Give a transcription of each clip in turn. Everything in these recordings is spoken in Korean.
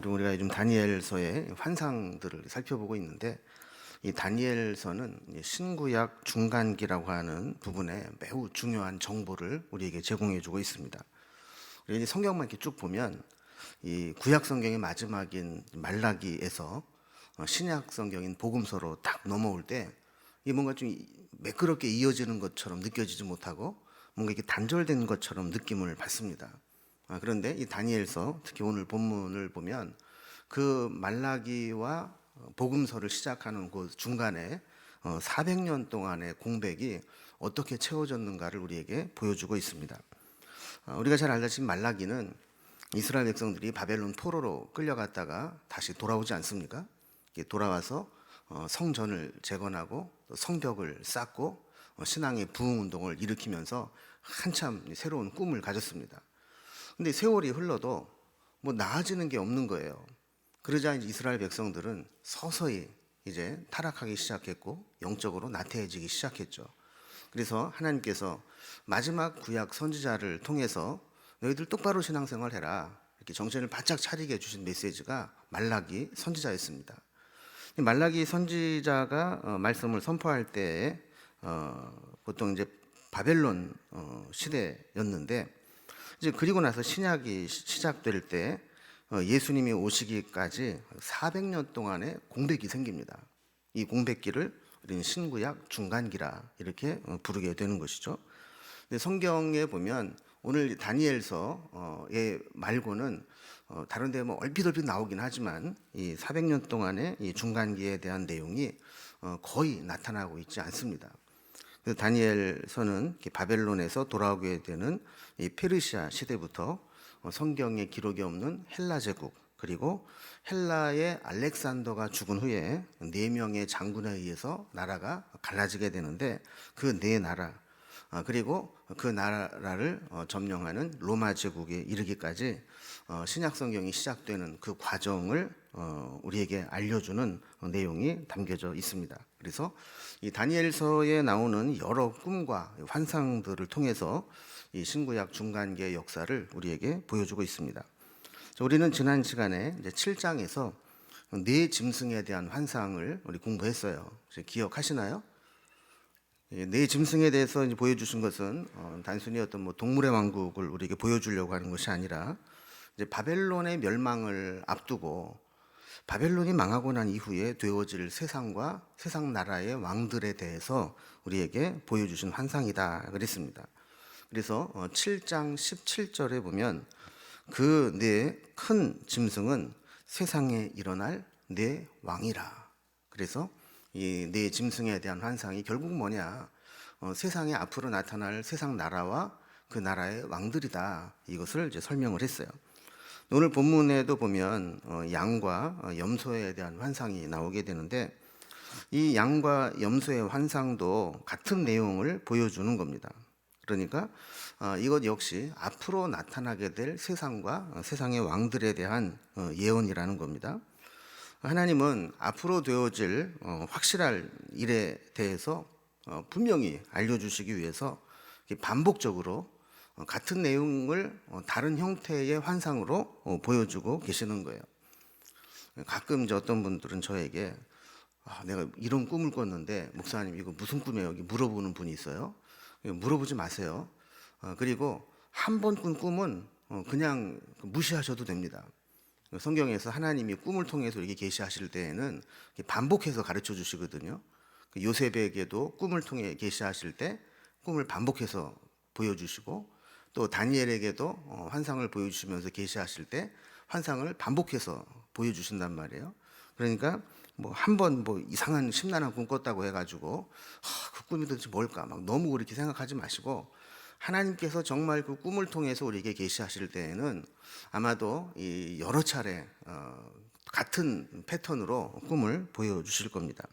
우리가 요즘 다니엘서의 환상들을 살펴보고 있는데, 이 다니엘서는 신구약 중간기라고 하는 부분에 매우 중요한 정보를 우리에게 제공해주고 있습니다. 우리 성경만 이렇게 쭉 보면 이 구약 성경의 마지막인 말라기에서 신약 성경인 복음서로 딱 넘어올 때 이 뭔가 좀 매끄럽게 이어지는 것처럼 느껴지지 못하고 뭔가 이렇게 단절된 것처럼 느낌을 받습니다. 그런데 이 다니엘서, 특히 오늘 본문을 보면 그 말라기와 복음서를 시작하는 그 중간에 400년 동안의 공백이 어떻게 채워졌는가를 우리에게 보여주고 있습니다. 우리가 잘 알다시피 말라기는 이스라엘 백성들이 바벨론 포로로 끌려갔다가 다시 돌아오지 않습니까? 돌아와서 성전을 재건하고 성벽을 쌓고 신앙의 부흥 운동을 일으키면서 한참 새로운 꿈을 가졌습니다. 근데 세월이 흘러도 뭐 나아지는 게 없는 거예요. 그러자 이제 이스라엘 백성들은 서서히 이제 타락하기 시작했고 영적으로 나태해지기 시작했죠. 그래서 하나님께서 마지막 구약 선지자를 통해서 너희들 똑바로 신앙생활 해라, 이렇게 정신을 바짝 차리게 해주신 메시지가 말라기 선지자였습니다. 말라기 선지자가 말씀을 선포할 때에 보통 이제 바벨론 시대였는데, 이제 그리고 나서 신약이 시작될 때 예수님이 오시기까지 400년 동안의 공백이 생깁니다. 이 공백기를 우리는 신구약 중간기라 이렇게 부르게 되는 것이죠. 근데 성경에 보면 오늘 다니엘서에 말고는 다른 데 뭐 얼핏얼핏 나오긴 하지만 이 400년 동안의 이 중간기에 대한 내용이 거의 나타나고 있지 않습니다. 그래서 다니엘서는 바벨론에서 돌아오게 되는 이 페르시아 시대부터 성경에 기록이 없는 헬라 제국, 그리고 헬라의 알렉산더가 죽은 후에 4명의 장군에 의해서 나라가 갈라지게 되는데, 그 4나라, 그리고 그 나라를 점령하는 로마 제국에 이르기까지 신약 성경이 시작되는 그 과정을 우리에게 알려주는 내용이 담겨져 있습니다. 그래서 이 다니엘서에 나오는 여러 꿈과 환상들을 통해서 이 신구약 중간기의 역사를 우리에게 보여주고 있습니다. 우리는 지난 시간에 이제 7장에서 네 짐승에 대한 환상을 우리 공부했어요. 기억하시나요? 네 짐승에 대해서 이제 보여주신 것은 단순히 어떤 뭐 동물의 왕국을 우리에게 보여주려고 하는 것이 아니라, 이제 바벨론의 멸망을 앞두고 바벨론이 망하고 난 이후에 되어질 세상과 세상 나라의 왕들에 대해서 우리에게 보여주신 환상이다 그랬습니다. 그래서 7장 17절에 보면 그 네 큰 짐승은 세상에 일어날 네 왕이라. 그래서 이 네 짐승에 대한 환상이 결국 뭐냐, 세상에 앞으로 나타날 세상 나라와 그 나라의 왕들이다, 이것을 이제 설명을 했어요. 오늘 본문에도 보면 양과 염소에 대한 환상이 나오게 되는데, 이 양과 염소의 환상도 같은 내용을 보여주는 겁니다. 그러니까 이것 역시 앞으로 나타나게 될 세상과 세상의 왕들에 대한 예언이라는 겁니다. 하나님은 앞으로 되어질 확실할 일에 대해서 분명히 알려주시기 위해서 반복적으로 같은 내용을 다른 형태의 환상으로 보여주고 계시는 거예요. 가끔 이제 어떤 분들은 저에게 내가 이런 꿈을 꿨는데 목사님 이거 무슨 꿈이에요? 여기 물어보는 분이 있어요. 물어보지 마세요. 그리고 한 번 꾼 꿈은 그냥 무시하셔도 됩니다. 성경에서 하나님이 꿈을 통해서 이렇게 계시하실 때에는 반복해서 가르쳐 주시거든요. 요셉에게도 꿈을 통해 계시하실 때 꿈을 반복해서 보여주시고, 또 다니엘에게도 환상을 보여주시면서 계시하실 때 환상을 반복해서 보여주신단 말이에요. 그러니까 뭐 한 번 뭐 이상한 심란한 꿈 꿨다고 해가지고 그 꿈이 도대체 뭘까 막 너무 그렇게 생각하지 마시고, 하나님께서 정말 그 꿈을 통해서 우리에게 계시하실 때에는 아마도 이 여러 차례 같은 패턴으로 꿈을 보여주실 겁니다.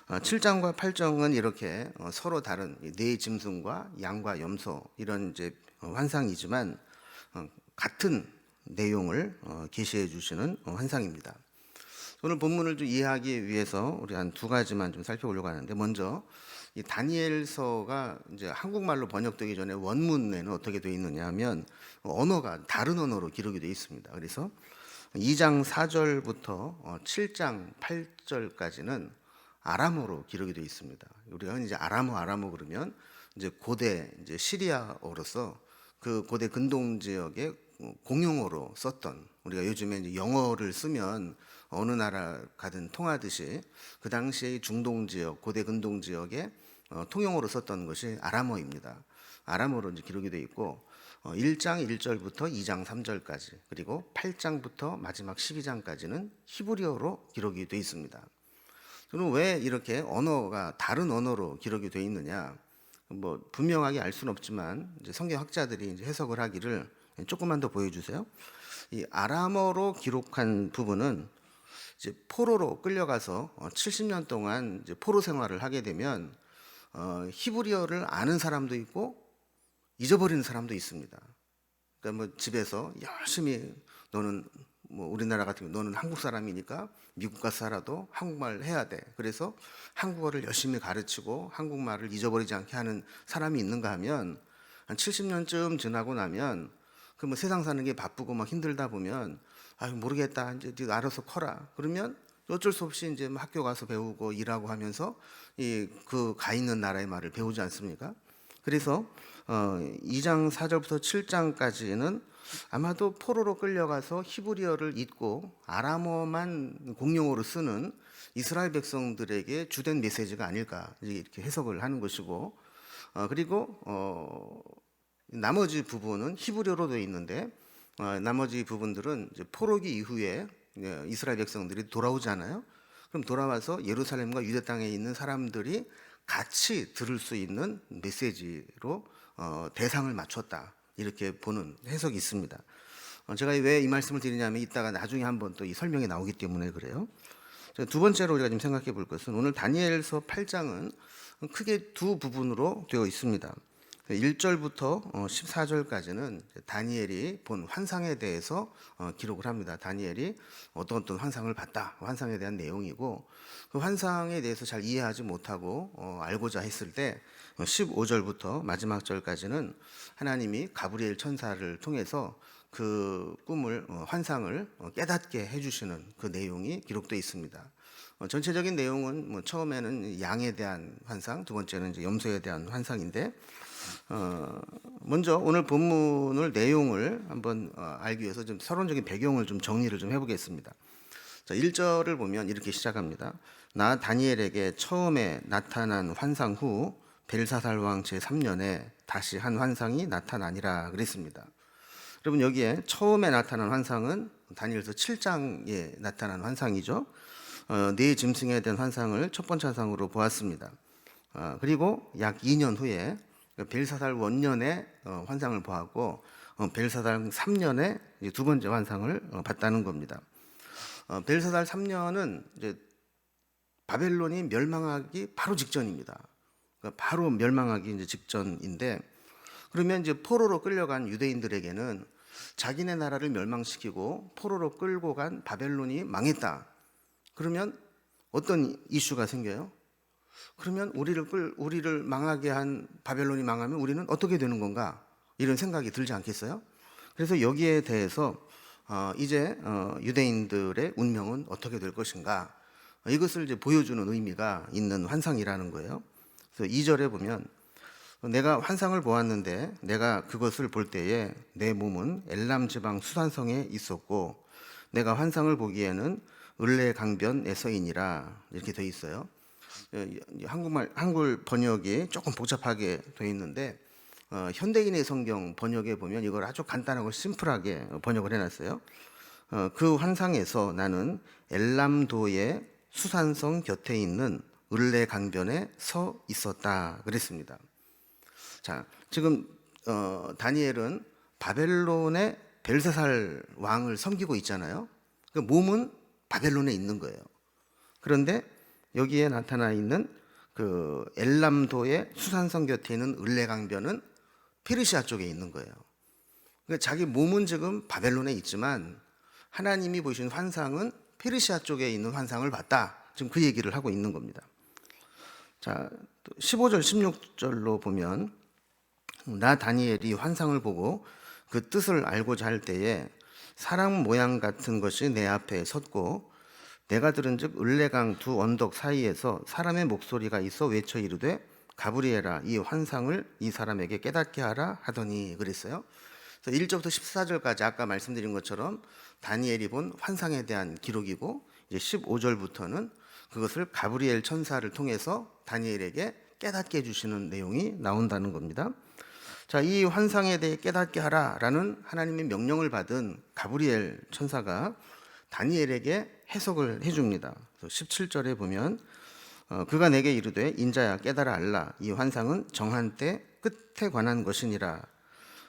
7장과 8장은 이렇게 서로 다른 네 짐승과 양과 염소, 이런 이제 환상이지만 같은 내용을 계시해 주시는 환상입니다. 오늘 본문을 좀 이해하기 위해서 우리 한 2가지만 좀 살펴보려고 하는데, 먼저 이 다니엘서가 이제 한국말로 번역되기 전에 원문에는 어떻게 되어 있느냐 하면 언어가 다른 언어로 기록이 되어 있습니다. 그래서 2장 4절부터 7장 8절까지는 아람어로 기록이 되어 있습니다. 우리가 이제 아람어 그러면 이제 고대 이제 시리아어로서 그 고대 근동 지역의 공용어로 썼던, 우리가 요즘에 이제 영어를 쓰면 어느 나라 가든 통하듯이 그 당시에 중동 지역, 고대 근동 지역의 통용어로 썼던 것이 아람어입니다. 아람어로 이제 기록이 되어 있고 1장 1절부터 2장 3절까지, 그리고 8장부터 마지막 12장까지는 히브리어로 기록이 되어 있습니다. 그럼 왜 이렇게 언어가 다른 언어로 기록이 되어 있느냐? 뭐 분명하게 알 수는 없지만 이제 성경학자들이 이제 해석을 하기를, 조금만 더 보여주세요. 이 아람어로 기록한 부분은 이제 포로로 끌려가서 70년 동안 이제 포로 생활을 하게 되면 히브리어를 아는 사람도 있고 잊어버리는 사람도 있습니다. 그러니까 뭐 집에서 열심히, 너는 뭐 우리나라 같은 경우 너는 한국 사람이니까 미국 가서 살아도 한국말 해야 돼. 그래서 한국어를 열심히 가르치고 한국말을 잊어버리지 않게 하는 사람이 있는가 하면, 한 70년쯤 지나고 나면 그 뭐 세상 사는 게 바쁘고 막 힘들다 보면, 아유 모르겠다, 이제 네가 알아서 커라. 그러면 어쩔 수 없이 이제 학교 가서 배우고 일하고 하면서 그 가 있는 나라의 말을 배우지 않습니까? 그래서 2장 4절부터 7장까지는 아마도 포로로 끌려가서 히브리어를 잊고 아람어만 공용어로 쓰는 이스라엘 백성들에게 주된 메시지가 아닐까, 이렇게 해석을 하는 것이고, 그리고 나머지 부분은 히브리어로 되어 있는데, 나머지 부분들은 이제 포로기 이후에 이스라엘 백성들이 돌아오잖아요. 그럼 돌아와서 예루살렘과 유대 땅에 있는 사람들이 같이 들을 수 있는 메시지로 대상을 맞췄다, 이렇게 보는 해석이 있습니다. 제가 왜 이 말씀을 드리냐면 이따가 나중에 한번 또 이 설명이 나오기 때문에 그래요. 두 번째로 우리가 지금 생각해 볼 것은, 오늘 다니엘서 8장은 크게 두 부분으로 되어 있습니다. 1절부터 14절까지는 다니엘이 본 환상에 대해서 기록을 합니다. 다니엘이 어떤 환상을 봤다, 환상에 대한 내용이고, 그 환상에 대해서 잘 이해하지 못하고 알고자 했을 때 15절부터 마지막 절까지는 하나님이 가브리엘 천사를 통해서 그 꿈을, 환상을 깨닫게 해주시는 그 내용이 기록되어 있습니다. 전체적인 내용은 뭐 처음에는 양에 대한 환상, 두 번째는 이제 염소에 대한 환상인데, 먼저 오늘 본문을 내용을 한번 알기 위해서 좀 서론적인 배경을 좀 정리를 좀 해보겠습니다. 자, 1절을 보면 이렇게 시작합니다. 나 다니엘에게 처음에 나타난 환상 후 벨사살 왕 제3년에 다시 한 환상이 나타나니라 그랬습니다. 여러분, 여기에 처음에 나타난 환상은 다니엘서 7장에 나타난 환상이죠. 네 짐승에 대한 환상을 첫 번째 환상으로 보았습니다. 그리고 약 2년 후에 벨사살 원년에 환상을 보았고, 벨사살 3년에 두 번째 환상을 봤다는 겁니다. 벨사살 3년은 이제 바벨론이 멸망하기 바로 직전입니다. 그러니까 바로 멸망하기 이제 직전인데, 그러면 이제 포로로 끌려간 유대인들에게는 자기네 나라를 멸망시키고 포로로 끌고 간 바벨론이 망했다. 그러면 어떤 이슈가 생겨요? 그러면 우리를 망하게 한 바벨론이 망하면 우리는 어떻게 되는 건가? 이런 생각이 들지 않겠어요? 그래서 여기에 대해서 이제 유대인들의 운명은 어떻게 될 것인가? 이것을 이제 보여주는 의미가 있는 환상이라는 거예요. 그래서 2절에 보면, 내가 환상을 보았는데 내가 그것을 볼 때에 내 몸은 엘람 지방 수산성에 있었고 내가 환상을 보기에는 을레 강변에서이니라, 이렇게 되어 있어요. 한글 번역이 조금 복잡하게 되어 있는데, 현대인의 성경 번역에 보면 이걸 아주 간단하고 심플하게 번역을 해놨어요. 그 환상에서 나는 엘람도의 수산성 곁에 있는 을레 강변에 서 있었다 그랬습니다. 자, 지금 다니엘은 바벨론의 벨사살 왕을 섬기고 있잖아요. 그 몸은 바벨론에 있는 거예요. 그런데 여기에 나타나 있는 그 엘람도의 수산성 곁에 있는 을레 강변은 페르시아 쪽에 있는 거예요. 그러니까 자기 몸은 지금 바벨론에 있지만 하나님이 보신 환상은 페르시아 쪽에 있는 환상을 봤다. 지금 그 얘기를 하고 있는 겁니다. 자, 15절 16절로 보면, 나 다니엘이 환상을 보고 그 뜻을 알고자 할 때에 사람 모양 같은 것이 내 앞에 섰고 내가 들은즉 을레강 두 언덕 사이에서 사람의 목소리가 있어 외쳐 이르되 가브리엘아 이 환상을 이 사람에게 깨닫게 하라 하더니 그랬어요. 그래서 1절부터 14절까지 아까 말씀드린 것처럼 다니엘이 본 환상에 대한 기록이고 이제 15절부터는 그것을 가브리엘 천사를 통해서 다니엘에게 깨닫게 해주시는 내용이 나온다는 겁니다. 자, 이 환상에 대해 깨닫게 하라라는 하나님의 명령을 받은 가브리엘 천사가 다니엘에게 해석을 해줍니다. 17절에 보면 그가 내게 이르되 인자야 깨달아 알라 이 환상은 정한 때 끝에 관한 것이니라.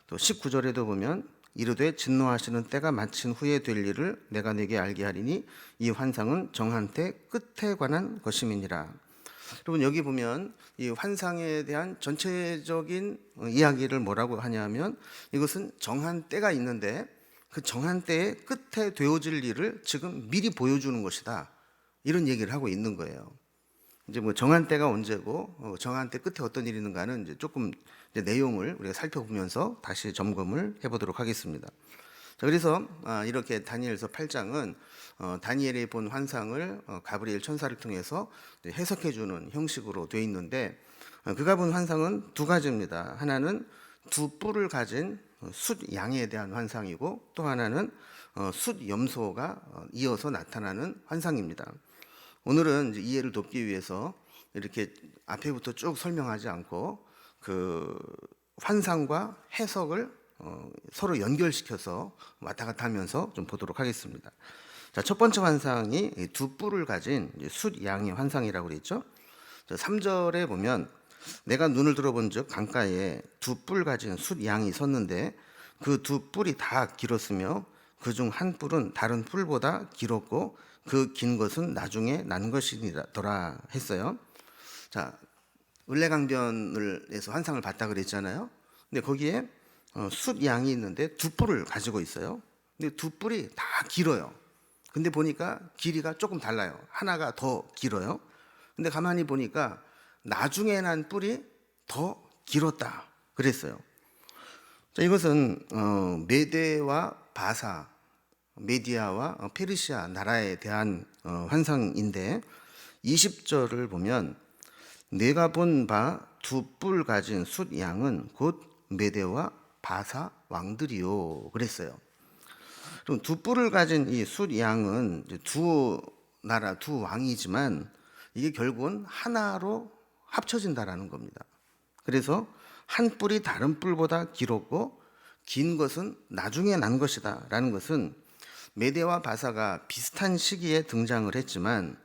또 19절에도 보면 이르되 진노하시는 때가 마친 후에 될 일을 내가 내게 알게 하리니 이 환상은 정한 때 끝에 관한 것임이니라. 여러분 여기 보면 이 환상에 대한 전체적인 이야기를 뭐라고 하냐면 이것은 정한 때가 있는데 그 정한 때의 끝에 되어질 일을 지금 미리 보여주는 것이다. 이런 얘기를 하고 있는 거예요. 이제 뭐 정한 때가 언제고 정한 때 끝에 어떤 일이 있는가는 이제 조금 이제 내용을 우리가 살펴보면서 다시 점검을 해보도록 하겠습니다. 자, 그래서 이렇게 다니엘서 8장은 다니엘이 본 환상을 가브리엘 천사를 통해서 해석해 주는 형식으로 되어 있는데 그가 본 환상은 두 가지입니다. 하나는 두 뿔을 가진 숫 양에 대한 환상이고 또 하나는 숫 염소가 이어서 나타나는 환상입니다. 오늘은 이제 이해를 돕기 위해서 이렇게 앞에부터 쭉 설명하지 않고 그 환상과 해석을 서로 연결시켜서 왔다 갔다 하면서 좀 보도록 하겠습니다. 자, 첫 번째 환상이 두 뿔을 가진 숫 양의 환상이라고 그랬죠. 3절에 보면 내가 눈을 들어본즉 강가에 두 뿔 가진 숫 양이 섰는데 그 두 뿔이 다 길었으며 그중 한 뿔은 다른 뿔보다 길었고 그 긴 것은 나중에 난 것이더라 했어요. 자, 을레강변을 해서 환상을 봤다 그랬잖아요. 근데 거기에 숫 양이 있는데 두 뿔을 가지고 있어요. 근데 두 뿔이 다 길어요. 근데 보니까 길이가 조금 달라요. 하나가 더 길어요. 근데 가만히 보니까 나중에 난 뿔이 더 길었다 그랬어요. 자, 이것은 메대와 바사, 메디아와 페르시아 나라에 대한 환상인데 20절을 보면 내가 본 바 두 뿔 가진 숫 양은 곧 메대와 바사 왕들이요 그랬어요. 그럼 두 뿔을 가진 이 숫 양은 두 나라 두 왕이지만 이게 결국은 하나로 합쳐진다라는 겁니다. 그래서 한 뿔이 다른 뿔보다 길었고 긴 것은 나중에 난 것이다 라는 것은 메대와 바사가 비슷한 시기에 등장을 했지만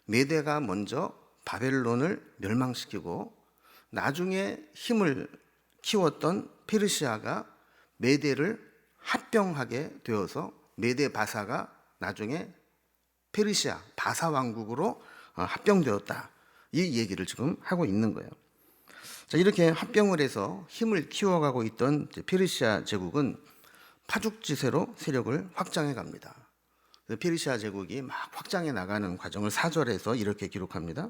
메대가 먼저 바벨론을 멸망시키고 나중에 힘을 키웠던 페르시아가 메대를 합병하게 되어서 메대 바사가 나중에 페르시아 바사 왕국으로 합병되었다. 이 얘기를 지금 하고 있는 거예요. 자, 이렇게 합병을 해서 힘을 키워가고 있던 페르시아 제국은 파죽지세로 세력을 확장해 갑니다. 페르시아 제국이 막 확장해 나가는 과정을 4절에서 이렇게 기록합니다.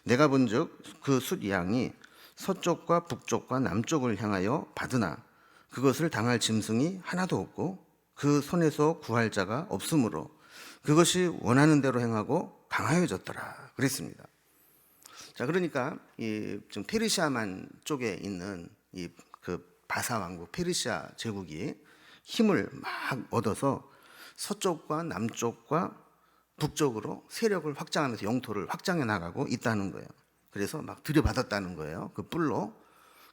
내가 본즉 그 숫 양이 서쪽과 북쪽과 남쪽을 향하여 받으나 그것을 당할 짐승이 하나도 없고 그 손에서 구할 자가 없으므로 그것이 원하는 대로 행하고 강하여졌더라 그랬습니다. 자, 그러니까 이 지금 페르시아만 쪽에 있는 이 그 바사 왕국 페르시아 제국이 힘을 막 얻어서 서쪽과 남쪽과 북쪽으로 세력을 확장하면서 영토를 확장해 나가고 있다는 거예요. 그래서 막 들여받았다는 거예요. 그 뿔로.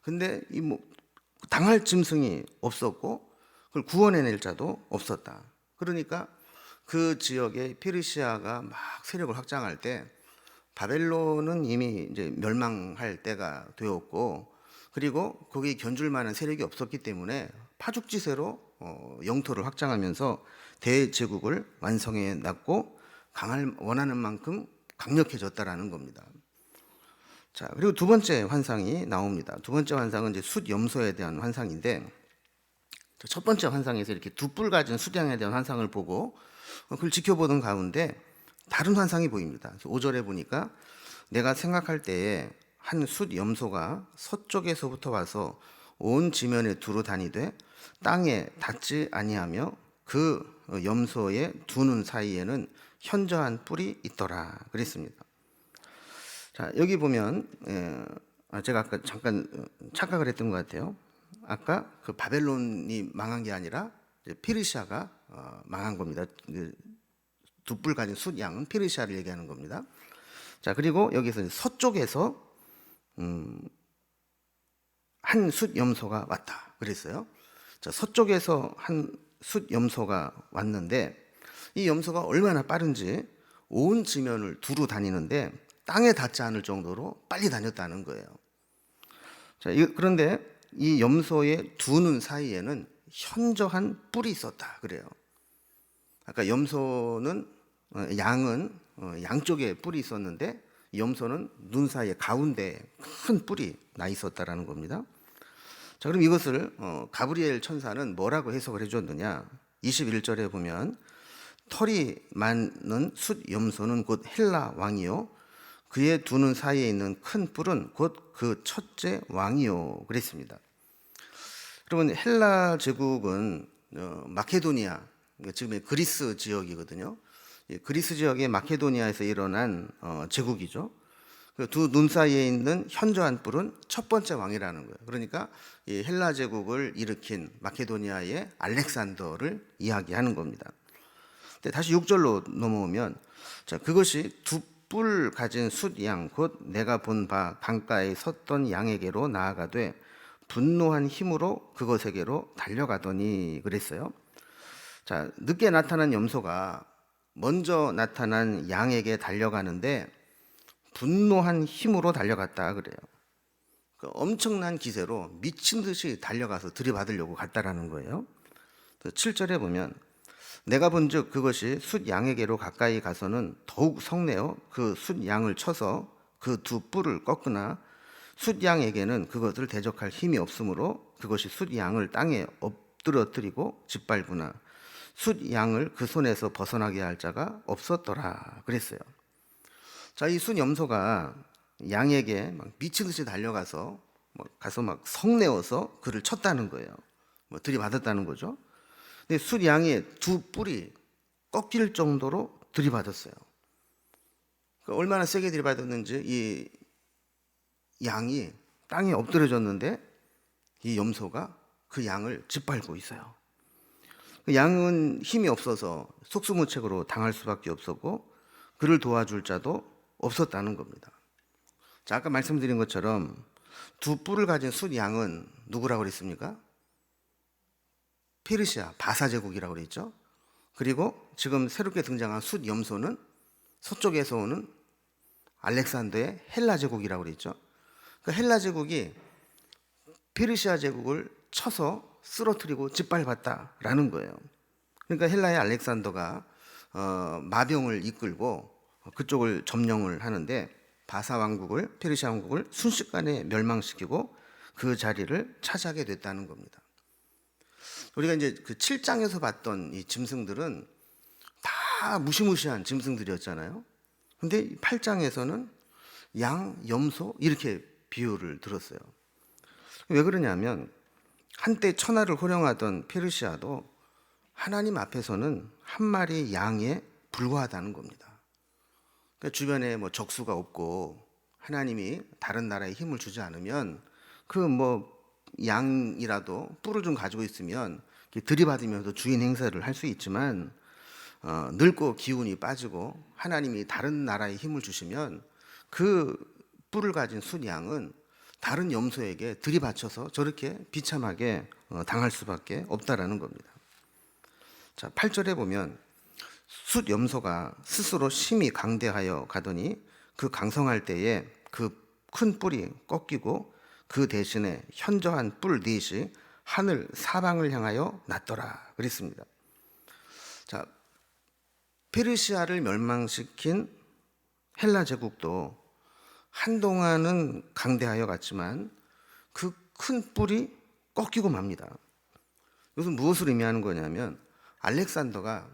근데 이 뭐 당할 짐승이 없었고 그걸 구원해낼 자도 없었다. 그러니까 그 지역에 페르시아가 막 세력을 확장할 때 바벨론은 이미 이제 멸망할 때가 되었고 그리고 거기 견줄 만한 세력이 없었기 때문에 파죽지세로 영토를 확장하면서 대제국을 완성해 놨고 강할 원하는 만큼 강력해졌다라는 겁니다. 자, 그리고 두 번째 환상이 나옵니다. 두 번째 환상은 이제 숫 염소에 대한 환상인데 첫 번째 환상에서 이렇게 두 뿔 가진 숫양에 대한 환상을 보고 그걸 지켜보던 가운데 다른 환상이 보입니다. 5절에 보니까 내가 생각할 때에 한 숫 염소가 서쪽에서부터 와서 온 지면에 두루 다니되 땅에 닿지 아니하며 그 염소의 두 눈 사이에는 현저한 뿔이 있더라 그랬습니다. 자, 여기 보면 제가 아까 잠깐 착각을 했던 것 같아요. 아까 그 바벨론이 망한 게 아니라 페르시아가 망한 겁니다. 두 뿔 가진 숫 양은 페르시아를 얘기하는 겁니다. 자, 그리고 여기서 서쪽에서 한 숫 염소가 왔다 그랬어요. 자, 서쪽에서 한 숫 염소가 왔는데 이 염소가 얼마나 빠른지 온 지면을 두루 다니는데 땅에 닿지 않을 정도로 빨리 다녔다는 거예요. 자, 그런데 이 염소의 두 눈 사이에는 현저한 뿔이 있었다 그래요. 아까 염소는 양은 양쪽에 뿔이 있었는데 염소는 눈 사이에 가운데 큰 뿔이 나 있었다라는 겁니다. 자, 그럼 이것을 가브리엘 천사는 뭐라고 해석을 해줬느냐? 21절에 보면 털이 많은 숫 염소는 곧 헬라 왕이요 그의 두 눈 사이에 있는 큰 뿔은 곧 그 첫째 왕이요 그랬습니다. 여러분, 헬라 제국은 마케도니아, 지금의 그리스 지역이거든요. 그리스 지역의 마케도니아에서 일어난 제국이죠. 두 눈 사이에 있는 현저한 뿔은 첫 번째 왕이라는 거예요. 그러니까 이 헬라 제국을 일으킨 마케도니아의 알렉산더를 이야기하는 겁니다. 다시 6절로 넘어오면, 자, 그것이 두 뿔 가진 숫 양 곧 내가 본 바 강가에 섰던 양에게로 나아가되 분노한 힘으로 그것에게로 달려가더니 그랬어요. 자, 늦게 나타난 염소가 먼저 나타난 양에게 달려가는데 분노한 힘으로 달려갔다 그래요. 그 엄청난 기세로 미친 듯이 달려가서 들이받으려고 갔다라는 거예요. 7절에 보면 내가 본즉 그것이 숫 양에게로 가까이 가서는 더욱 성내어 그 숫 양을 쳐서 그 두 뿔을 꺾으나 숫 양에게는 그것을 대적할 힘이 없으므로 그것이 숫 양을 땅에 엎드러뜨리고 짓밟으나 숫 양을 그 손에서 벗어나게 할 자가 없었더라 그랬어요. 자, 이 숫 염소가 양에게 막 미친 듯이 달려가서 막 성내어서 그를 쳤다는 거예요. 들이받았다는 거죠. 근데 숫 양의 두 뿔이 꺾일 정도로 들이받았어요. 얼마나 세게 들이받았는지 이 양이 땅에 엎드려졌는데 이 염소가 그 양을 짓밟고 있어요. 그 양은 힘이 없어서 속수무책으로 당할 수밖에 없었고 그를 도와줄 자도 없었다는 겁니다. 자, 아까 말씀드린 것처럼 두 뿔을 가진 숫 양은 누구라고 그랬습니까? 페르시아 바사 제국이라고 그랬죠. 그리고 지금 새롭게 등장한 숫 염소는 서쪽에서 오는 알렉산더의 헬라 제국이라고 그랬죠. 그 헬라 제국이 페르시아 제국을 쳐서 쓰러뜨리고 짓밟았다라는 거예요. 그러니까 헬라의 알렉산더가 마병을 이끌고 그쪽을 점령을 하는데 바사 왕국을, 페르시아 왕국을 순식간에 멸망시키고 그 자리를 차지하게 됐다는 겁니다. 우리가 이제 그 7장에서 봤던 이 짐승들은 다 무시무시한 짐승들이었잖아요. 근데 8장에서는 양, 염소 이렇게 비유를 들었어요. 왜 그러냐면 한때 천하를 호령하던 페르시아도 하나님 앞에서는 한 마리 양에 불과하다는 겁니다. 그러니까 주변에 적수가 없고 하나님이 다른 나라에 힘을 주지 않으면 그 양이라도 뿔을 좀 가지고 있으면 들이받으면서 주인 행세를 할 수 있지만 늙고 기운이 빠지고 하나님이 다른 나라에 힘을 주시면 그 뿔을 가진 숫 양은 다른 염소에게 들이받쳐서 저렇게 비참하게 당할 수밖에 없다라는 겁니다. 자, 8절에 보면 숫 염소가 스스로 심히 강대하여 가더니 그 강성할 때에 그 큰 뿔이 꺾이고 그 대신에 현저한 뿔 넷이 하늘 사방을 향하여 났더라 그랬습니다. 자, 페르시아를 멸망시킨 헬라 제국도 한동안은 강대하여 갔지만 그 큰 뿔이 꺾이고 맙니다. 이것은 무엇을 의미하는 거냐면 알렉산더가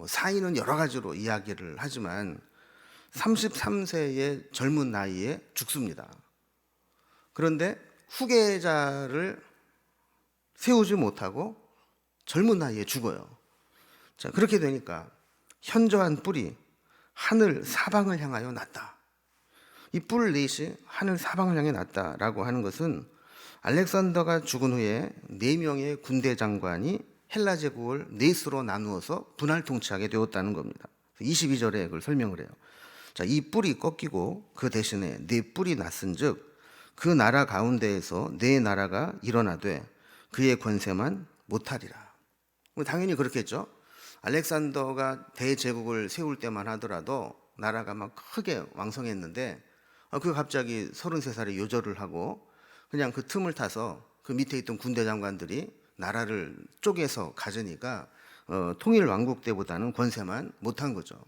사인은 여러 가지로 이야기를 하지만 33세의 젊은 나이에 죽습니다. 그런데 후계자를 세우지 못하고 젊은 나이에 죽어요. 자, 그렇게 되니까 현저한 뿔이 하늘 사방을 향하여 났다. 이 뿔 넷이 하늘 사방을 향해 났다라고 하는 것은 알렉산더가 죽은 후에 4명의 군대 장관이 헬라 제국을 넷으로 나누어서 분할 통치하게 되었다는 겁니다. 22절에 그걸 설명을 해요. 자, 이 뿔이 꺾이고 그 대신에 4뿔이 났은즉 그 나라 가운데에서 4나라가 일어나되 그의 권세만 못하리라. 당연히 그렇겠죠. 알렉산더가 대제국을 세울 때만 하더라도 나라가 막 크게 왕성했는데 그 갑자기 33살에 요절을 하고 그냥 그 틈을 타서 그 밑에 있던 군대 장관들이 나라를 쪼개서 가지니까 통일 왕국 때보다는 권세만 못한 거죠.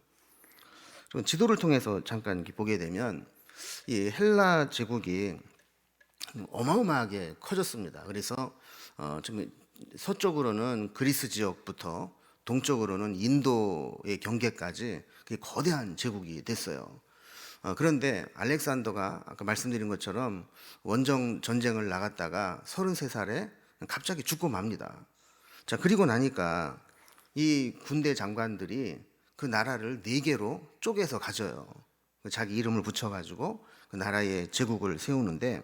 지도를 통해서 잠깐 보게 되면 이 헬라 제국이 어마어마하게 커졌습니다. 그래서 지금 서쪽으로는 그리스 지역부터 동쪽으로는 인도의 경계까지 거대한 제국이 됐어요. 그런데 알렉산더가 아까 말씀드린 것처럼 원정 전쟁을 나갔다가 33살에 갑자기 죽고 맙니다. 자, 그리고 나니까 이 군대 장관들이 그 나라를 4개로 쪼개서 가져요. 자기 이름을 붙여가지고 그 나라의 제국을 세우는데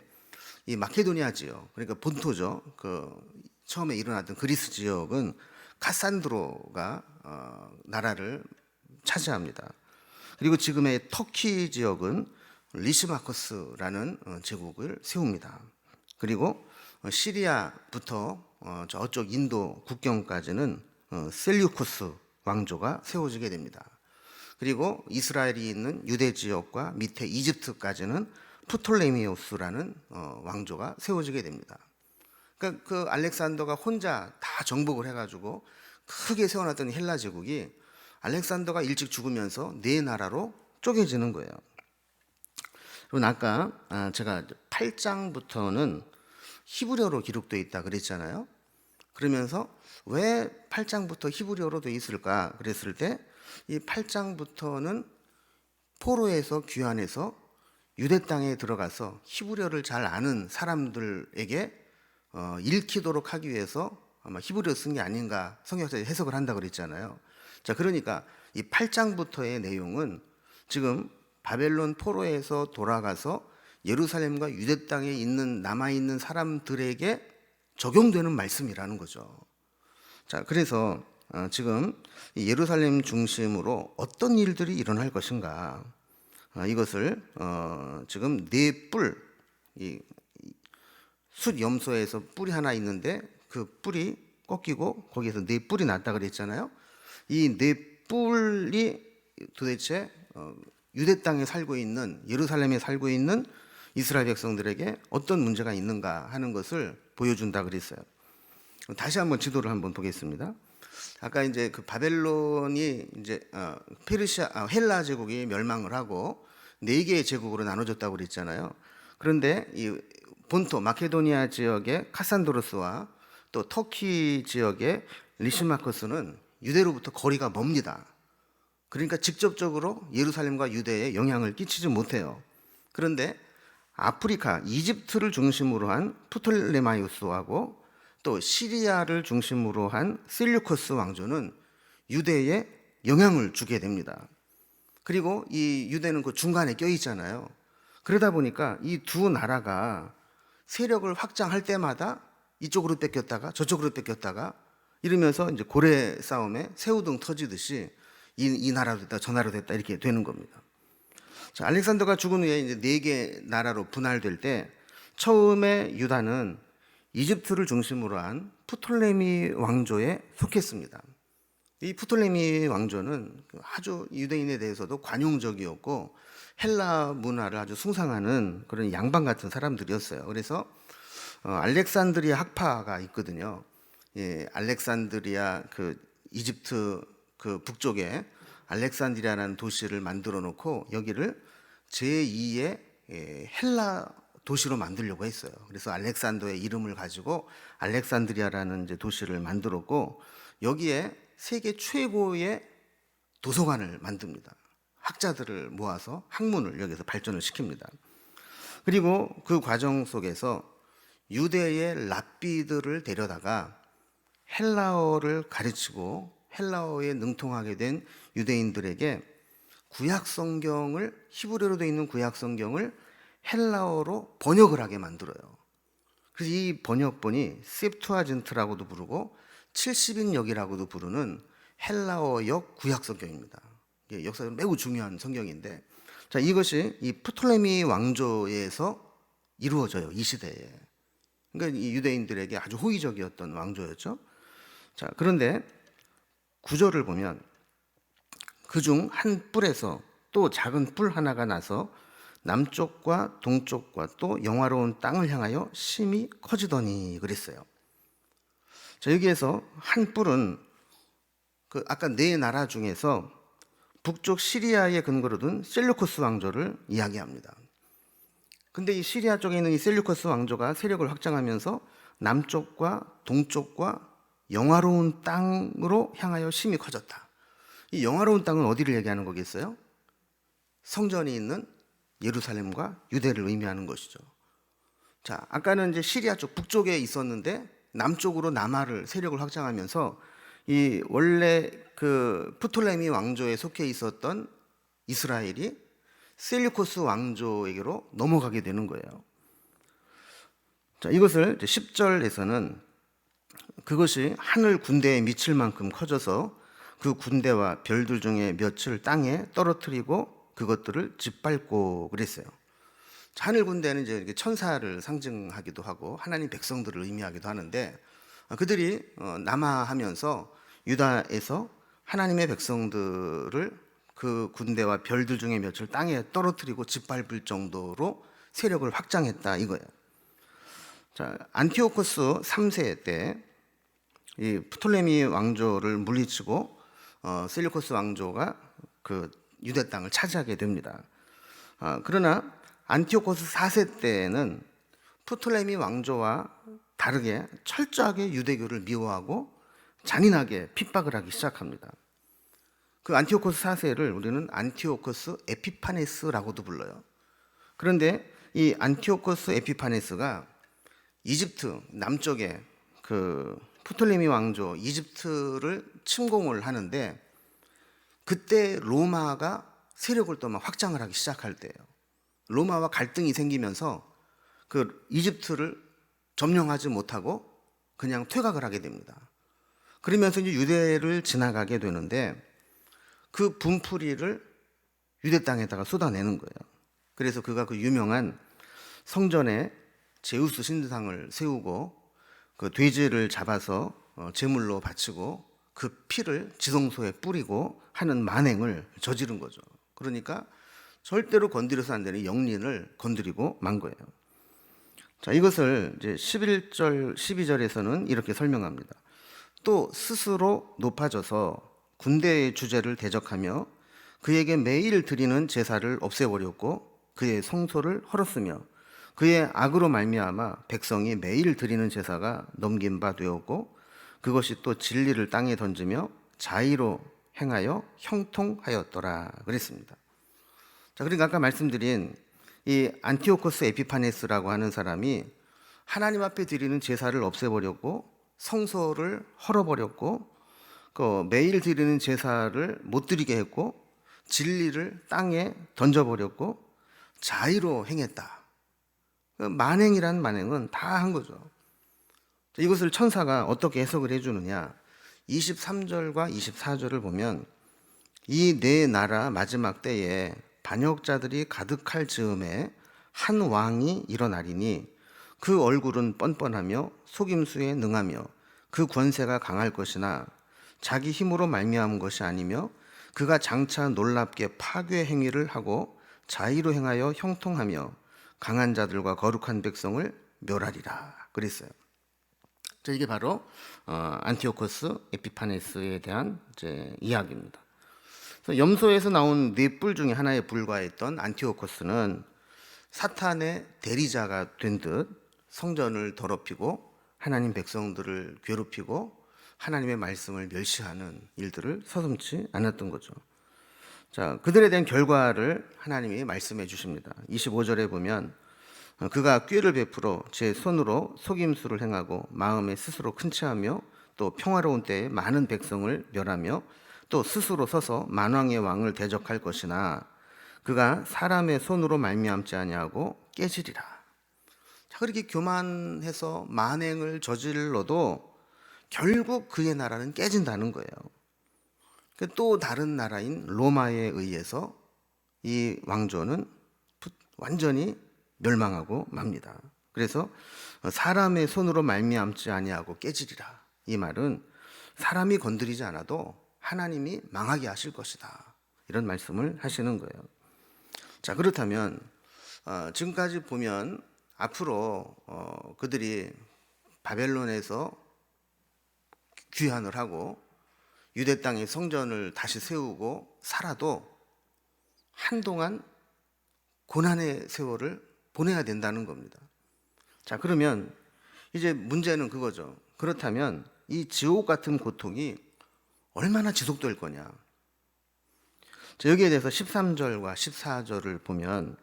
이 마케도니아 지역, 그러니까 본토죠. 그 처음에 일어났던 그리스 지역은 카산드로가 나라를 차지합니다. 그리고 지금의 터키 지역은 리시마커스라는 제국을 세웁니다. 그리고 시리아부터 저쪽 인도 국경까지는 셀류코스 왕조가 세워지게 됩니다. 그리고 이스라엘이 있는 유대 지역과 밑에 이집트까지는 프톨레미우스라는 왕조가 세워지게 됩니다. 그러니까 그 알렉산더가 혼자 다 정복을 해가지고 크게 세워놨던 헬라 제국이 알렉산더가 일찍 죽으면서 4나라로 쪼개지는 거예요. 그리고 아까 제가 8장부터는 히브리어로 기록되어 있다 그랬잖아요. 그러면서 왜 8장부터 히브리어로 되어 있을까 그랬을 때 이 8장부터는 포로에서 귀환해서 유대 땅에 들어가서 히브리어를 잘 아는 사람들에게 읽히도록 하기 위해서 아마 히브리어 쓴 게 아닌가 성경학자들이 해석을 한다 그랬잖아요. 자, 그러니까 이 8장부터의 내용은 지금 바벨론 포로에서 돌아가서 예루살렘과 유대 땅에 있는 남아있는 사람들에게 적용되는 말씀이라는 거죠. 자, 그래서 지금 예루살렘 중심으로 어떤 일들이 일어날 것인가, 이것을 지금 4뿔, 이 숫 염소에서 뿔이 하나 있는데 그 뿔이 꺾이고 거기에서 4뿔이 났다 그랬잖아요. 이 4뿔이 도대체 유대 땅에 살고 있는, 예루살렘에 살고 있는 이스라엘 백성들에게 어떤 문제가 있는가 하는 것을 보여준다 그랬어요. 다시 한번 지도를 한번 보겠습니다. 아까 이제 그 바벨론이 이제 헬라 제국이 멸망을 하고 4개의 제국으로 나눠졌다고 그랬잖아요. 그런데 이 본토 마케도니아 지역의 카산도르스와 또 터키 지역의 리시마커스는 유대로부터 거리가 멉니다. 그러니까 직접적으로 예루살렘과 유대에 영향을 끼치지 못해요. 그런데 아프리카, 이집트를 중심으로 한 프톨레마이오스하고 또 시리아를 중심으로 한 셀류커스 왕조는 유대에 영향을 주게 됩니다. 그리고 이 유대는 그 중간에 껴 있잖아요. 그러다 보니까 이 두 나라가 세력을 확장할 때마다 이쪽으로 뺏겼다가 저쪽으로 뺏겼다가 이러면서 이제 고래 싸움에 새우등 터지듯이 이 나라로 됐다 저 나라로 됐다 이렇게 되는 겁니다. 자, 알렉산더가 죽은 후에 이제 4개 나라로 분할될 때 처음에 유다는 이집트를 중심으로 한 프톨레미 왕조에 속했습니다. 이 프톨레미 왕조는 아주 유대인에 대해서도 관용적이었고 헬라 문화를 아주 숭상하는 그런 양반 같은 사람들이었어요. 그래서 알렉산드리아 학파가 있거든요. 예, 알렉산드리아 그 이집트 그 북쪽에 알렉산드리아라는 도시를 만들어 놓고 여기를 제2의 헬라 도시로 만들려고 했어요. 그래서 알렉산더의 이름을 가지고 알렉산드리아라는 이제 도시를 만들었고 여기에 세계 최고의 도서관을 만듭니다. 학자들을 모아서 학문을 여기서 발전을 시킵니다. 그리고 그 과정 속에서 유대의 랍비들을 데려다가 헬라어를 가르치고 헬라어에 능통하게 된 유대인들에게 구약 성경을, 히브리어로 되어 있는 구약 성경을 헬라어로 번역을 하게 만들어요. 그래서 이 번역본이 셉투아진트라고도 부르고 70인역이라고도 부르는 헬라어역 구약 성경입니다. 역사적으로 매우 중요한 성경인데, 자, 이것이 이 프톨레미 왕조에서 이루어져요, 이 시대에. 그러니까 이 유대인들에게 아주 호의적이었던 왕조였죠. 자, 그런데 구절을 보면 그중 한 뿔에서 또 작은 뿔 하나가 나서 남쪽과 동쪽과 또 영화로운 땅을 향하여 심히 커지더니 그랬어요. 자, 여기에서 한 뿔은 그 아까 네 나라 중에서 북쪽 시리아에 근거로 둔 셀루코스 왕조를 이야기합니다. 근데 이 시리아 쪽에 있는 이 셀루코스 왕조가 세력을 확장하면서 남쪽과 동쪽과 영화로운 땅으로 향하여 심히 커졌다. 이 영화로운 땅은 어디를 얘기하는 거겠어요? 성전이 있는 예루살렘과 유대를 의미하는 것이죠. 자, 아까는 이제 시리아 쪽 북쪽에 있었는데 남쪽으로 남하를 세력을 확장하면서 이 원래 그 프톨레미 왕조에 속해 있었던 이스라엘이 셀루코스 왕조에게로 넘어가게 되는 거예요. 자, 이것을 10절에서는 그것이 하늘 군대에 미칠 만큼 커져서 그 군대와 별들 중에 몇을 땅에 떨어뜨리고 그것들을 짓밟고 그랬어요. 하늘 군대는 이제 천사를 상징하기도 하고 하나님 백성들을 의미하기도 하는데, 그들이 남하하면서 유다에서 하나님의 백성들을 그 군대와 별들 중에 몇을 땅에 떨어뜨리고 짓밟을 정도로 세력을 확장했다 이거예요. 자, 안티오코스 3세 때 이 프톨레미 왕조를 물리치고 셀루코스 왕조가 그 유대 땅을 차지하게 됩니다. 그러나 안티오코스 4세 때는 프톨레미 왕조와 다르게 철저하게 유대교를 미워하고 잔인하게 핍박을 하기 시작합니다. 그 안티오코스 4세를 우리는 안티오코스 에피파네스라고도 불러요. 그런데 이 안티오코스 에피파네스가 이집트 남쪽에 그 프톨레미 왕조 이집트를 침공을 하는데, 그때 로마가 세력을 또 막 확장을 하기 시작할 때예요. 로마와 갈등이 생기면서 그 이집트를 점령하지 못하고 그냥 퇴각을 하게 됩니다. 그러면서 이제 유대를 지나가게 되는데 그 분풀이를 유대 땅에다가 쏟아내는 거예요. 그래서 그가 그 유명한 성전에 제우스 신상을 세우고 그 돼지를 잡아서 제물로 바치고 그 피를 지성소에 뿌리고 하는 만행을 저지른 거죠. 그러니까 절대로 건드려서 안 되는 영린을 건드리고 만 거예요. 자, 이것을 이제 11절, 12절에서는 이렇게 설명합니다. 또 스스로 높아져서 군대의 주제를 대적하며 그에게 매일 드리는 제사를 없애버렸고 그의 성소를 헐었으며 그의 악으로 말미암아 백성이 매일 드리는 제사가 넘긴 바 되었고 그것이 또 진리를 땅에 던지며 자의로 행하여 형통하였더라 그랬습니다. 자, 그러니까 아까 말씀드린 이 안티오코스 에피파네스라고 하는 사람이 하나님 앞에 드리는 제사를 없애버렸고 성소를 헐어버렸고 그 매일 드리는 제사를 못 드리게 했고 진리를 땅에 던져버렸고 자의로 행했다. 만행이란 만행은 다 한 거죠. 이것을 천사가 어떻게 해석을 해주느냐, 23절과 24절을 보면 이 네 나라 마지막 때에 반역자들이 가득할 즈음에 한 왕이 일어나리니 그 얼굴은 뻔뻔하며 속임수에 능하며 그 권세가 강할 것이나 자기 힘으로 말미암은 것이 아니며 그가 장차 놀랍게 파괴 행위를 하고 자의로 행하여 형통하며 강한 자들과 거룩한 백성을 멸하리라 그랬어요. 자, 이게 바로 안티오코스 에피파네스에 대한 이제 이야기입니다. 그래서 염소에서 나온 네 뿔 중에 하나에 불과했던 안티오코스는 사탄의 대리자가 된 듯 성전을 더럽히고 하나님 백성들을 괴롭히고 하나님의 말씀을 멸시하는 일들을 서슴지 않았던 거죠. 자, 그들에 대한 결과를 하나님이 말씀해 주십니다. 25절에 보면 그가 꾀를 베풀어 제 손으로 속임수를 행하고 마음에 스스로 큰 체하며 또 평화로운 때에 많은 백성을 멸하며 또 스스로 서서 만왕의 왕을 대적할 것이나 그가 사람의 손으로 말미암지 아니하고 깨지리라. 자, 그렇게 교만해서 만행을 저질러도 결국 그의 나라는 깨진다는 거예요. 또 다른 나라인 로마에 의해서 이 왕조는 완전히 멸망하고 맙니다. 그래서 사람의 손으로 말미암지 아니하고 깨지리라. 이 말은 사람이 건드리지 않아도 하나님이 망하게 하실 것이다. 이런 말씀을 하시는 거예요. 자, 그렇다면 지금까지 보면 앞으로 그들이 바벨론에서 귀환을 하고 유대 땅에 성전을 다시 세우고 살아도 한동안 고난의 세월을 보내야 된다는 겁니다. 자, 그러면 이제 문제는 그거죠. 그렇다면 이 지옥 같은 고통이 얼마나 지속될 거냐. 자, 여기에 대해서 13절과 14절을 보면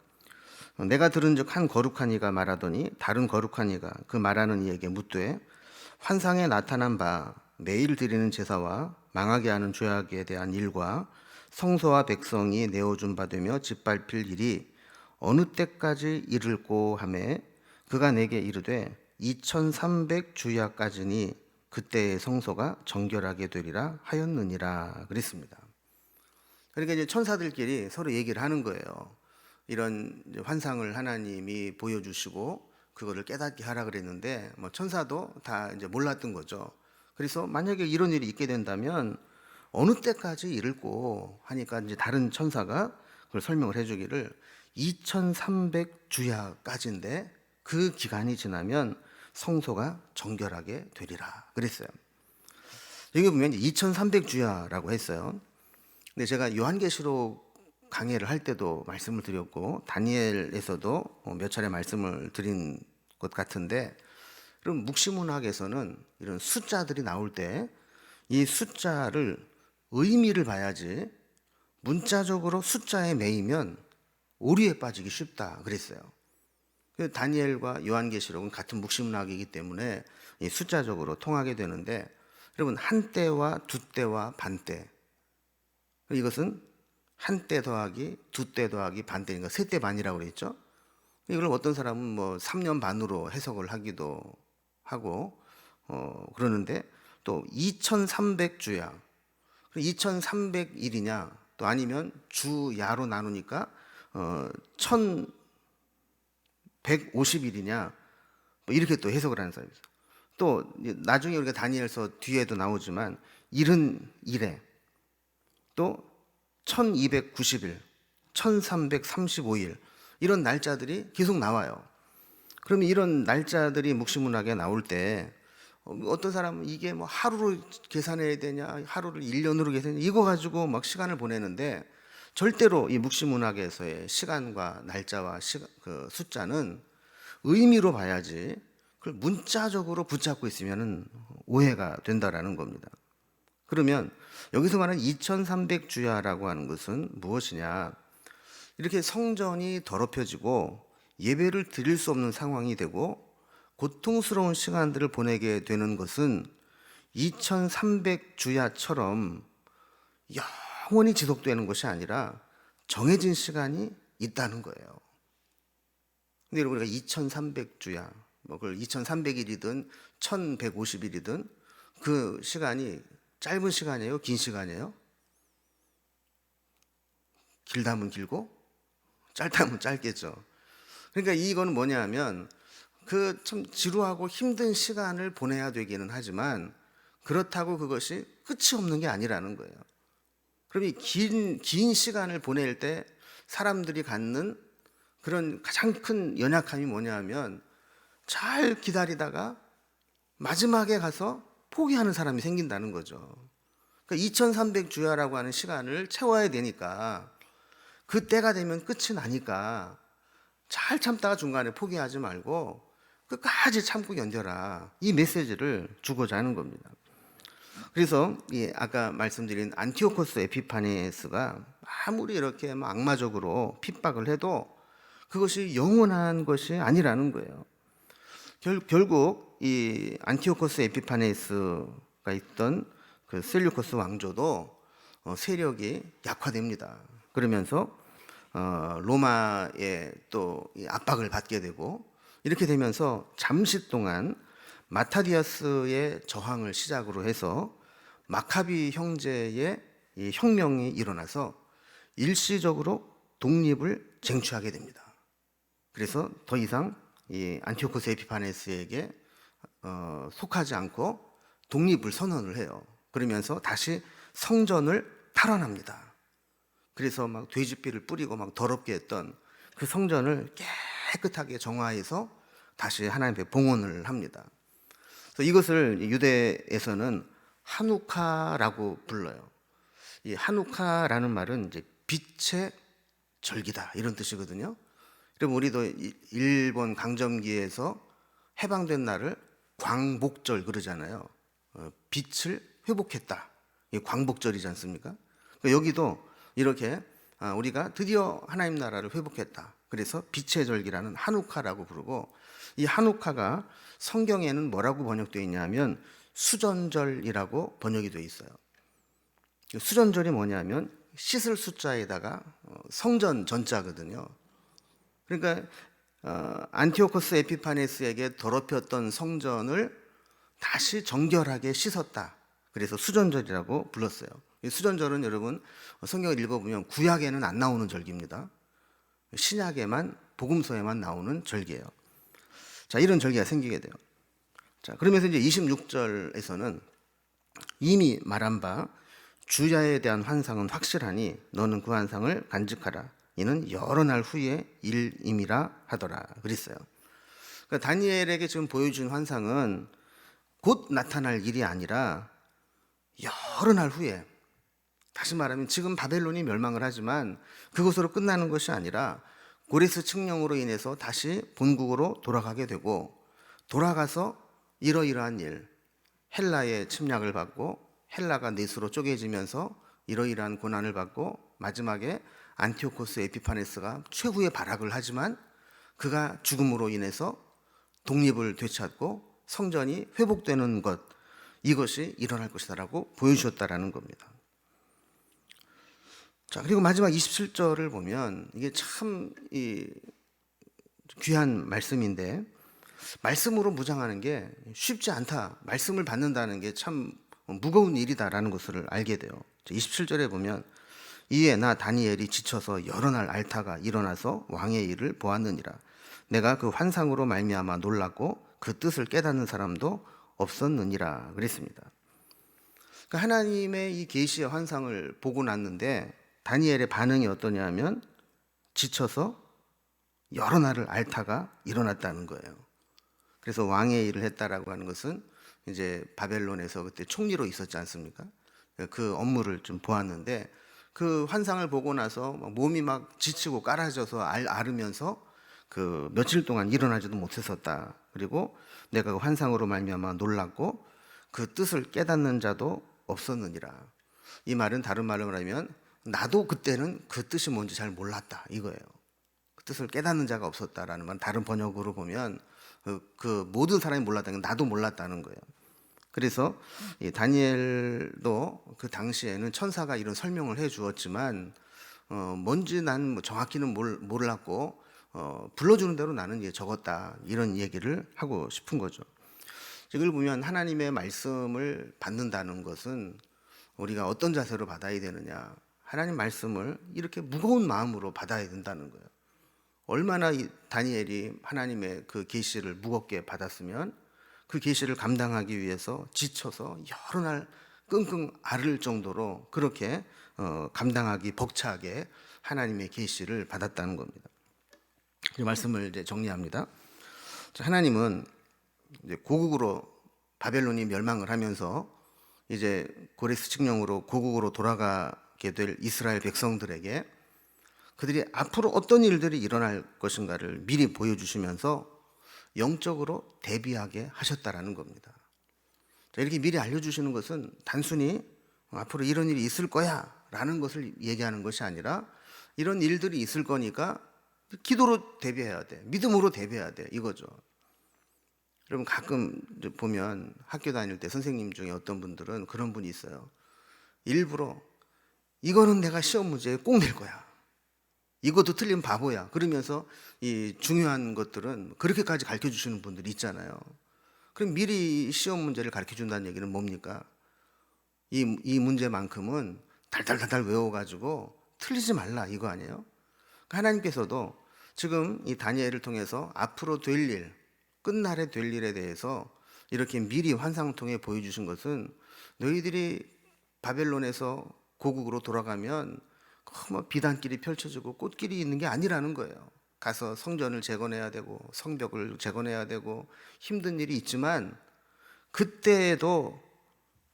내가 들은즉 한 거룩한 이가 말하더니 다른 거룩한 이가 그 말하는 이에게 묻되 환상에 나타난 바 매일 드리는 제사와 망하게 하는 죄악에 대한 일과 성소와 백성이 내어준 바 되며 짓밟힐 일이 어느 때까지 이를꼬 하매 그가 내게 이르되 2300주야까지니 그때의 성소가 정결하게 되리라 하였느니라 그랬습니다. 그러니까 이제 천사들끼리 서로 얘기를 하는 거예요. 이런 환상을 하나님이 보여주시고 그거를 깨닫게 하라 그랬는데 뭐 천사도 다 이제 몰랐던 거죠. 그래서 만약에 이런 일이 있게 된다면 어느 때까지 이를꼬 하니까 이제 다른 천사가 그걸 설명을 해주기를 2300주야까지인데 그 기간이 지나면 성소가 정결하게 되리라 그랬어요. 여기 보면 2300주야라고 했어요. 근데 제가 요한계시록 강해를 할 때도 말씀을 드렸고 다니엘에서도 몇 차례 말씀을 드린 것 같은데, 그럼 묵시문학에서는 이런 숫자들이 나올 때 이 숫자를 의미를 봐야지 문자적으로 숫자에 매이면 오류에 빠지기 쉽다 그랬어요. 다니엘과 요한계시록은 같은 묵시문학이기 때문에 숫자적으로 통하게 되는데, 여러분 한때와 두때와 반때, 이것은 한때 더하기 두때 더하기 반때니까 세때 반이라고 그랬죠. 이걸 어떤 사람은 뭐 3년 반으로 해석을 하기도 하고 그러는데, 또 2300주야 2300일이냐 또 아니면 주야로 나누니까 1150일이냐 뭐 이렇게 또 해석을 하는 사람이 있어요. 또 나중에 우리가 다니엘서 뒤에도 나오지만 71에 또 1290일 1335일 이런 날짜들이 계속 나와요. 그러면 이런 날짜들이 묵시문학에 나올 때 어떤 사람은 이게 뭐 하루로 계산해야 되냐, 하루를 1년으로 계산해야 되냐, 이거 가지고 막 시간을 보내는데, 절대로 이 묵시문학에서의 시간과 날짜와 그 숫자는 의미로 봐야지 그걸 문자적으로 붙잡고 있으면 오해가 된다라는 겁니다. 그러면 여기서 말하는 2300주야라고 하는 것은 무엇이냐? 이렇게 성전이 더럽혀지고 예배를 드릴 수 없는 상황이 되고 고통스러운 시간들을 보내게 되는 것은 2300주야처럼 영원히 지속되는 것이 아니라 정해진 시간이 있다는 거예요. 근데 여러분, 우리가 2300주야, 뭐 그걸 2300일이든 1150일이든 그 시간이 짧은 시간이에요? 긴 시간이에요? 길다면 길고 짧다면 짧겠죠. 그러니까 이거는 뭐냐 하면 그 참 지루하고 힘든 시간을 보내야 되기는 하지만 그렇다고 그것이 끝이 없는 게 아니라는 거예요. 그럼 이 긴 시간을 보낼 때 사람들이 갖는 그런 가장 큰 연약함이 뭐냐 하면 잘 기다리다가 마지막에 가서 포기하는 사람이 생긴다는 거죠. 그러니까 2300주야라고 하는 시간을 채워야 되니까 그 때가 되면 끝이 나니까 잘 참다가 중간에 포기하지 말고 끝까지 참고 견뎌라, 이 메시지를 주고자 하는 겁니다. 그래서 아까 말씀드린 안티오코스 에피파네스가 아무리 이렇게 악마적으로 핍박을 해도 그것이 영원한 것이 아니라는 거예요. 결국 이 안티오코스 에피파네스 있던 그 셀류커스 왕조도 세력이 약화됩니다. 그러면서 로마의 또 압박을 받게 되고, 이렇게 되면서 잠시 동안 마타디아스의 저항을 시작으로 해서 마카비 형제의 이 혁명이 일어나서 일시적으로 독립을 쟁취하게 됩니다. 그래서 더 이상 이 안티오코스 에피파네스에게 속하지 않고 독립을 선언을 해요. 그러면서 다시 성전을 탈환합니다. 그래서 막 돼지피를 뿌리고 막 더럽게 했던 그 성전을 깨끗하게 정화해서 다시 하나님 앞에 봉헌을 합니다. 그래서 이것을 유대에서는 하누카라고 불러요. 이 하누카라는 말은 이제 빛의 절기다 이런 뜻이거든요. 그럼 우리도 일본 강점기에서 해방된 날을 광복절 그러잖아요. 빛을 회복했다. 이게 광복절이지 않습니까? 여기도 이렇게 우리가 드디어 하나님 나라를 회복했다. 그래서 빛의 절기라는 하누카라고 부르고, 이 하누카가 성경에는 뭐라고 번역되어 있냐면 수전절이라고 번역이 되어 있어요. 수전절이 뭐냐면 씻을 숫자에다가 성전 전자거든요. 그러니까 안티오코스 에피파네스에게 더럽혔던 성전을 다시 정결하게 씻었다. 그래서 수전절이라고 불렀어요. 이 수전절은 여러분 성경을 읽어보면 구약에는 안 나오는 절기입니다. 신약에만, 복음서에만 나오는 절기예요. 자, 이런 절기가 생기게 돼요. 자, 그러면서 이제 26절에서는 이미 말한 바 주야에 대한 환상은 확실하니 너는 그 환상을 간직하라. 이는 여러 날 후의 일임이라 하더라. 그랬어요. 그러니까 다니엘에게 지금 보여준 환상은 곧 나타날 일이 아니라 여러 날 후에, 다시 말하면 지금 바벨론이 멸망을 하지만 그것으로 끝나는 것이 아니라 고레스 칙령으로 인해서 다시 본국으로 돌아가게 되고, 돌아가서 이러이러한 일, 헬라의 침략을 받고 헬라가 넷으로 쪼개지면서 이러이러한 고난을 받고 마지막에 안티오코스 에피파네스가 최후의 발악을 하지만 그가 죽음으로 인해서 독립을 되찾고 성전이 회복되는 것, 이것이 일어날 것이다라고 보여주셨다라는 겁니다. 자, 그리고 마지막 27절을 보면 이게 참 귀한 말씀인데, 말씀으로 무장하는 게 쉽지 않다, 말씀을 받는다는 게 참 무거운 일이다라는 것을 알게 돼요. 27절에 보면 이에 나 다니엘이 지쳐서 여러 날 앓다가 일어나서 왕의 일을 보았느니라. 내가 그 환상으로 말미암아 놀랐고 그 뜻을 깨닫는 사람도 없었느니라 그랬습니다. 그러니까 하나님의 이 계시의 환상을 보고 났는데 다니엘의 반응이 어떠냐면 지쳐서 여러 날을 앓다가 일어났다는 거예요. 그래서 왕의 일을 했다라고 하는 것은 이제 바벨론에서 그때 총리로 있었지 않습니까? 그 업무를 좀 보았는데 그 환상을 보고 나서 몸이 막 지치고 깔아져서 앓으면서 그 며칠 동안 일어나지도 못했었다. 그리고 내가 그 환상으로 말미암아 놀랐고 그 뜻을 깨닫는 자도 없었느니라. 이 말은 다른 말로 하면 나도 그때는 그 뜻이 뭔지 잘 몰랐다 이거예요. 그 뜻을 깨닫는 자가 없었다라는 말, 다른 번역으로 보면 그 모든 사람이 몰랐다는 게 나도 몰랐다는 거예요. 그래서 이 다니엘도 그 당시에는 천사가 이런 설명을 해 주었지만 뭔지 난 뭐 정확히는 몰랐고 불러주는 대로 나는 적었다, 이런 얘기를 하고 싶은 거죠. 이걸 보면 하나님의 말씀을 받는다는 것은 우리가 어떤 자세로 받아야 되느냐, 하나님 말씀을 이렇게 무거운 마음으로 받아야 된다는 거예요. 얼마나 다니엘이 하나님의 그 계시를 무겁게 받았으면 그 계시를 감당하기 위해서 지쳐서 여러 날 끙끙 앓을 정도로 그렇게 감당하기 벅차게 하나님의 계시를 받았다는 겁니다. 이 말씀을 이제 정리합니다. 하나님은 이제 고국으로 바벨론이 멸망을 하면서 이제 고레스 칙령으로 고국으로 돌아가게 될 이스라엘 백성들에게 그들이 앞으로 어떤 일들이 일어날 것인가를 미리 보여주시면서 영적으로 대비하게 하셨다라는 겁니다. 이렇게 미리 알려주시는 것은 단순히 앞으로 이런 일이 있을 거야 라는 것을 얘기하는 것이 아니라 이런 일들이 있을 거니까 기도로 대비해야 돼, 믿음으로 대비해야 돼, 이거죠. 여러분 가끔 보면 학교 다닐 때 선생님 중에 어떤 분들은 그런 분이 있어요. 일부러 이거는 내가 시험 문제에 꼭 낼 거야. 이것도 틀리면 바보야. 그러면서 이 중요한 것들은 그렇게까지 가르쳐 주시는 분들이 있잖아요. 그럼 미리 시험 문제를 가르쳐 준다는 얘기는 뭡니까? 이 문제만큼은 달달달달 외워가지고 틀리지 말라 이거 아니에요? 하나님께서도 지금 이 다니엘을 통해서 앞으로 될 일, 끝날에 될 일에 대해서 이렇게 미리 환상 통해 보여주신 것은 너희들이 바벨론에서 고국으로 돌아가면 뭐 비단길이 펼쳐지고 꽃길이 있는 게 아니라는 거예요. 가서 성전을 재건해야 되고 성벽을 재건해야 되고 힘든 일이 있지만 그때에도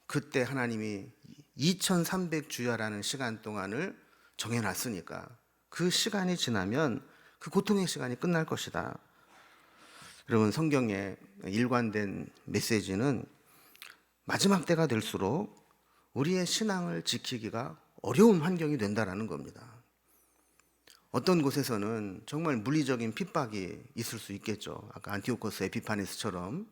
그때 하나님이 2300주야라는 시간 동안을 정해놨으니까 그 시간이 지나면 그 고통의 시간이 끝날 것이다. 여러분 성경에 일관된 메시지는 마지막 때가 될수록 우리의 신앙을 지키기가 어려운 환경이 된다라는 겁니다. 어떤 곳에서는 정말 물리적인 핍박이 있을 수 있겠죠. 아까 안티오코스 에피파네스처럼.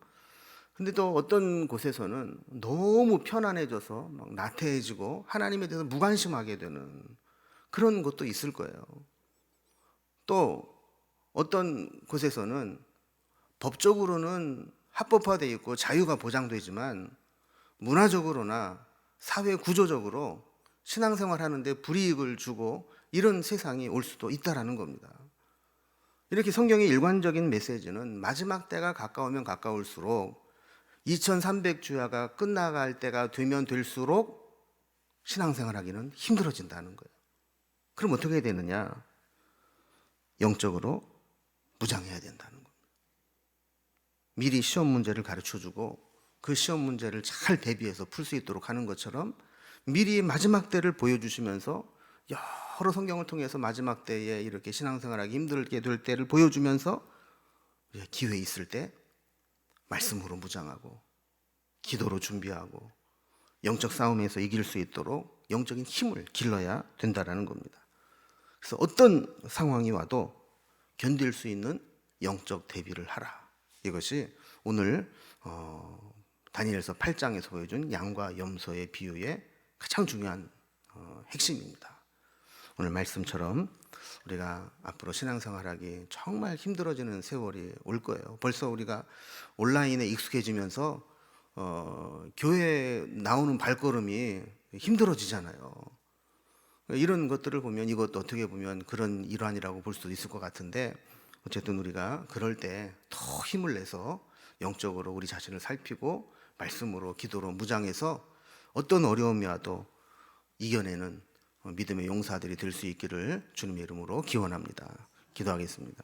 근데 또 어떤 곳에서는 너무 편안해져서 막 나태해지고 하나님에 대해서 무관심하게 되는 그런 것도 있을 거예요. 또 어떤 곳에서는 법적으로는 합법화되어 있고 자유가 보장되지만 문화적으로나 사회 구조적으로 신앙생활 하는데 불이익을 주고 이런 세상이 올 수도 있다라는 겁니다. 이렇게 성경의 일관적인 메시지는 마지막 때가 가까우면 가까울수록 2300주야가 끝나갈 때가 되면 될수록 신앙생활 하기는 힘들어진다는 거예요. 그럼 어떻게 되느냐? 영적으로 무장해야 된다는 겁니다. 미리 시험 문제를 가르쳐주고 그 시험 문제를 잘 대비해서 풀 수 있도록 하는 것처럼 미리 마지막 때를 보여주시면서 여러 성경을 통해서 마지막 때에 이렇게 신앙생활하기 힘들게 될 때를 보여주면서 기회 있을 때 말씀으로 무장하고 기도로 준비하고 영적 싸움에서 이길 수 있도록 영적인 힘을 길러야 된다라는 겁니다. 그래서 어떤 상황이 와도 견딜 수 있는 영적 대비를 하라. 이것이 오늘 다니엘서 8장에서 보여준 양과 염소의 비유의 가장 중요한 핵심입니다. 오늘 말씀처럼 우리가 앞으로 신앙생활하기 정말 힘들어지는 세월이 올 거예요. 벌써 우리가 온라인에 익숙해지면서 교회에 나오는 발걸음이 힘들어지잖아요. 이런 것들을 보면 이것도 어떻게 보면 그런 일환이라고 볼 수도 있을 것 같은데 어쨌든 우리가 그럴 때 더 힘을 내서 영적으로 우리 자신을 살피고 말씀으로 기도로 무장해서 어떤 어려움이 와도 이겨내는 믿음의 용사들이 될 수 있기를 주님의 이름으로 기원합니다. 기도하겠습니다.